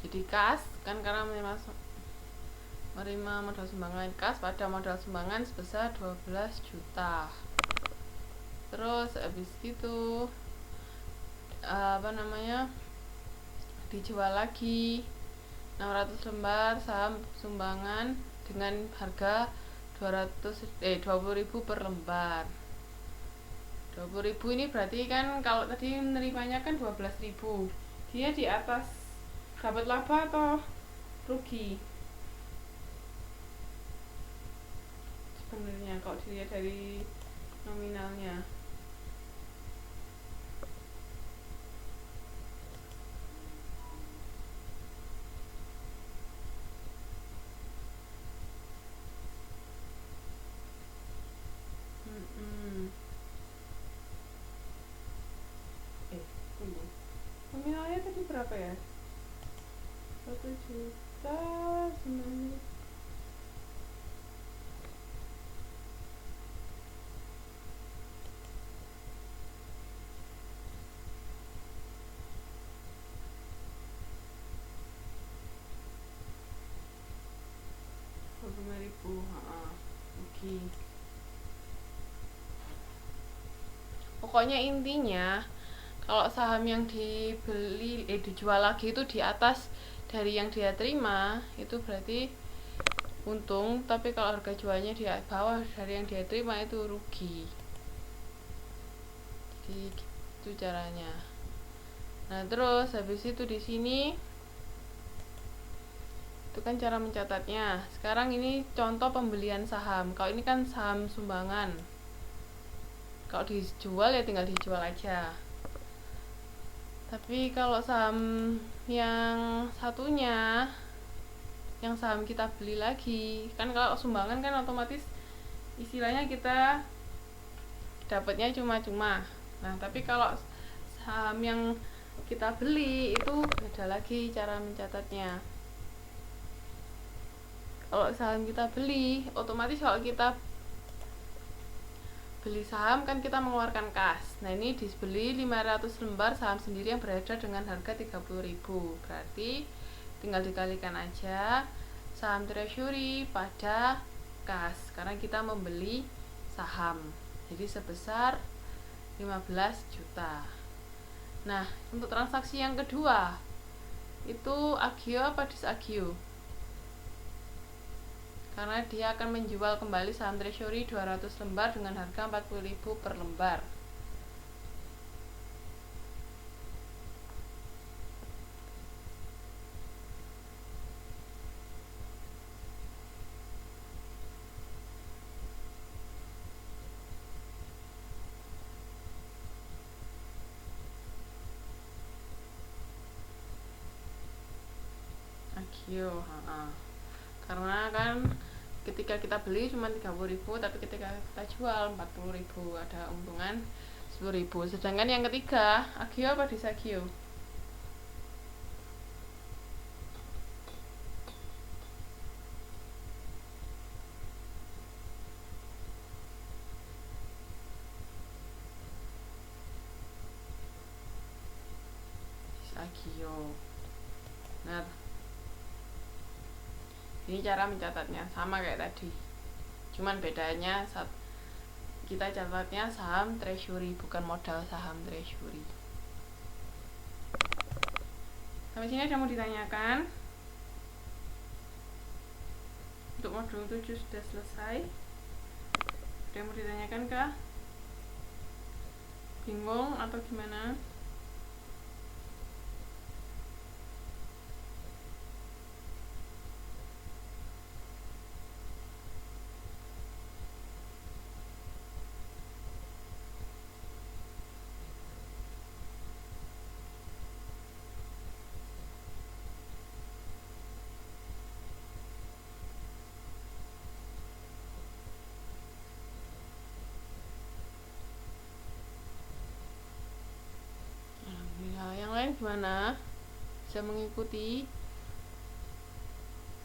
Jadi kas kan karena menerima modal sumbangan kas pada modal sumbangan sebesar 12 juta. Terus habis itu dijual lagi 600 lembar saham sumbangan dengan harga 20.000 per lembar. 20.000 ini berarti kan kalau tadi menerimanya kan 12.000. Dia di atas dapat laba atau rugi? Sebenarnya kalau dilihat dari nominalnya. Nominalnya tadi berapa ya? 1 juta sebenarnya. Rugi. Pokoknya intinya kalau saham yang dijual lagi itu di atas dari yang dia terima, itu berarti untung, tapi kalau harga jualnya di bawah dari yang dia terima itu rugi. Jadi gitu caranya. Nah, terus habis itu di sini itu kan cara mencatatnya. Sekarang ini contoh pembelian saham. Kalau ini kan saham sumbangan. Kalau dijual ya tinggal dijual aja. Tapi kalau saham yang satunya, yang saham kita beli lagi, kan kalau sumbangan kan otomatis istilahnya kita dapatnya cuma-cuma. Nah, tapi kalau saham yang kita beli itu beda lagi cara mencatatnya. Kalau saham kita beli, otomatis kalau kita beli saham kan kita mengeluarkan kas. Nah, ini dibeli 500 lembar saham sendiri yang berada dengan harga 30.000. Berarti tinggal dikalikan aja saham treasury pada kas karena kita membeli saham. Jadi sebesar 15 juta. Nah, untuk transaksi yang kedua itu agio apa disagio? Karena dia akan menjual kembali saham treasury 200 lembar dengan harga 40.000 per lembar. Agio, karena kan ketika kita beli cuma 30.000, tapi ketika kita jual 40.000, ada untungan 10.000. Sedangkan yang ketiga agio apa disagio? Disagio. Nah, ini cara mencatatnya sama kayak tadi, cuman bedanya saat kita catatnya saham treasury bukan modal saham treasury. Sampai sini ada mau ditanyakan? Untuk modul 7 sudah selesai. Ada yang mau ditanyakan kah? Bingung atau gimana? Yang lain gimana? Bisa mengikuti?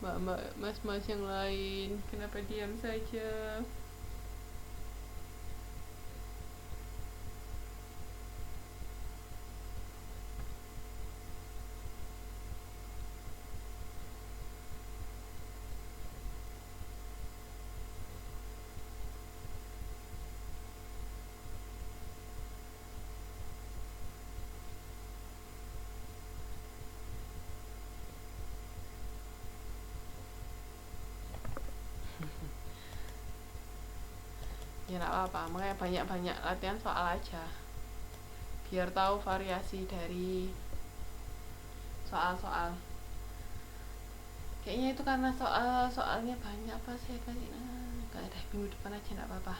Mbak-mbak, mas-mas yang lain kenapa diam saja? ya nggak apa-apa, makanya banyak-banyak latihan soal aja biar tahu variasi dari soal-soal. Kayaknya itu karena soalnya banyak, apa saya kasih nggak ada, minggu depan aja nggak apa-apa.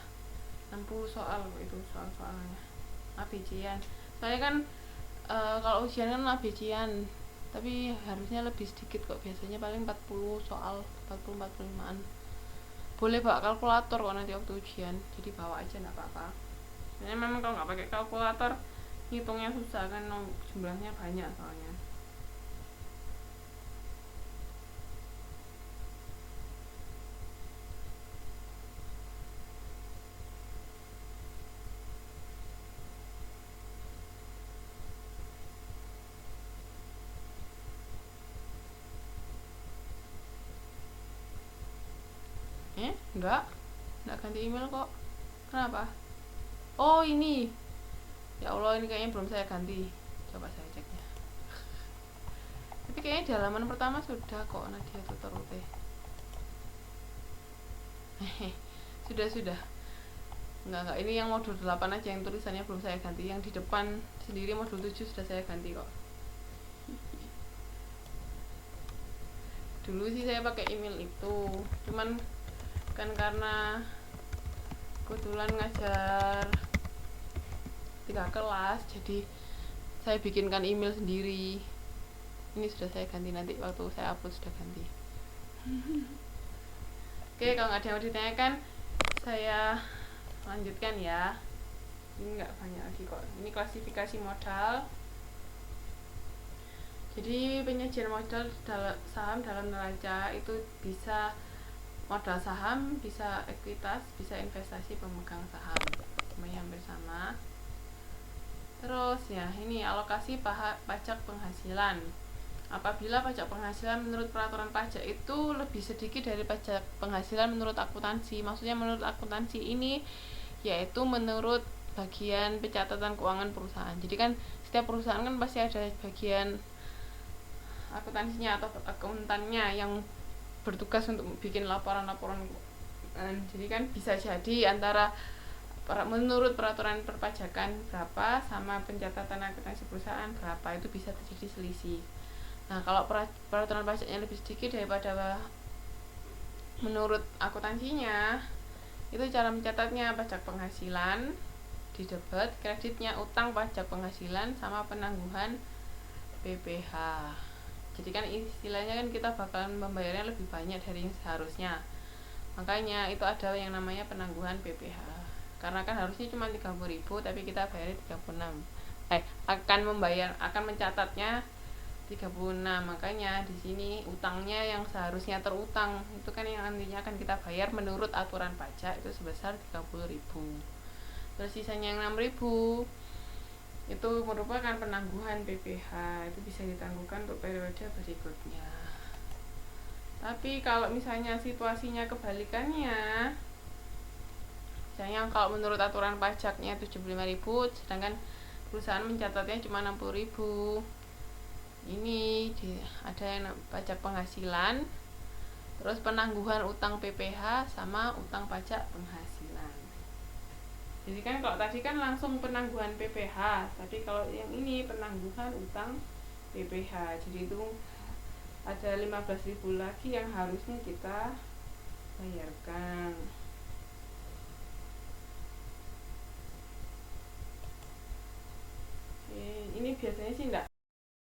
60 soal itu soalnya ABC-an. Soalnya kan kalau ujian kan ABC-an, tapi harusnya lebih sedikit kok, biasanya paling 40 soal, 40-45an. Boleh bawa kalkulator kok nanti waktu ujian, jadi bawa aja nggak apa-apa. Soalnya memang kalau nggak pakai kalkulator ngitungnya susah kan, jumlahnya banyak soalnya. Enggak ganti email kok. Kenapa? Oh ini, ya Allah, ini kayaknya belum saya ganti, coba saya cek ya. Tapi kayaknya di halaman pertama sudah kok, Nadia Tutorute. Sudah. Enggak, ini yang modul 8 aja yang tulisannya belum saya ganti. Yang di depan sendiri modul 7 sudah saya ganti kok. Dulu sih saya pakai email itu, cuman kan karena kebetulan ngajar 3 kelas, jadi saya bikinkan email sendiri. Ini sudah saya ganti, nanti waktu saya upload sudah ganti. Oke, kalau nggak ada yang mau ditanyakan, saya lanjutkan ya. Ini nggak banyak lagi kok. Ini klasifikasi modal. Jadi penyajian modal saham dalam neraca itu bisa modal saham, bisa ekuitas, bisa investasi pemegang saham, semuanya hampir sama. Terus ya, ini alokasi pajak penghasilan. Apabila pajak penghasilan menurut peraturan pajak itu lebih sedikit dari pajak penghasilan menurut akuntansi. Maksudnya menurut akuntansi ini yaitu menurut bagian pencatatan keuangan perusahaan. Jadi kan setiap perusahaan kan pasti ada bagian akuntansinya atau akuntannya yang bertugas untuk bikin laporan-laporan. Jadi kan bisa jadi antara menurut peraturan perpajakan berapa sama pencatatan akuntansi perusahaan berapa, itu bisa terjadi selisih. Nah, kalau peraturan pajaknya lebih sedikit daripada menurut akuntansinya, itu cara mencatatnya pajak penghasilan di debit, kreditnya utang pajak penghasilan sama penangguhan PPh. Jadi kan istilahnya kan kita bakalan membayarnya lebih banyak dari yang seharusnya. Makanya itu ada yang namanya penangguhan PPh. Karena kan harusnya cuma 30.000 tapi kita bayar 36. Akan mencatatnya 36. Makanya di sini utangnya yang seharusnya terutang itu kan yang nantinya akan kita bayar menurut aturan pajak itu sebesar 30.000. Terus sisanya yang 6.000 itu merupakan penangguhan PPh, itu bisa ditangguhkan untuk periode berikutnya. Tapi kalau misalnya situasinya kebalikannya, misalnya kalau menurut aturan pajaknya 75.000 sedangkan perusahaan mencatatnya cuma 60.000, ini ada yang pajak penghasilan, terus penangguhan utang PPh sama utang pajak penghasilan. Jadi kan kalau tadi kan langsung penangguhan PPh, tapi kalau yang ini penangguhan utang PPh. Jadi itu ada 15.000 lagi yang harusnya kita bayarkan. Oke, ini biasanya sih enggak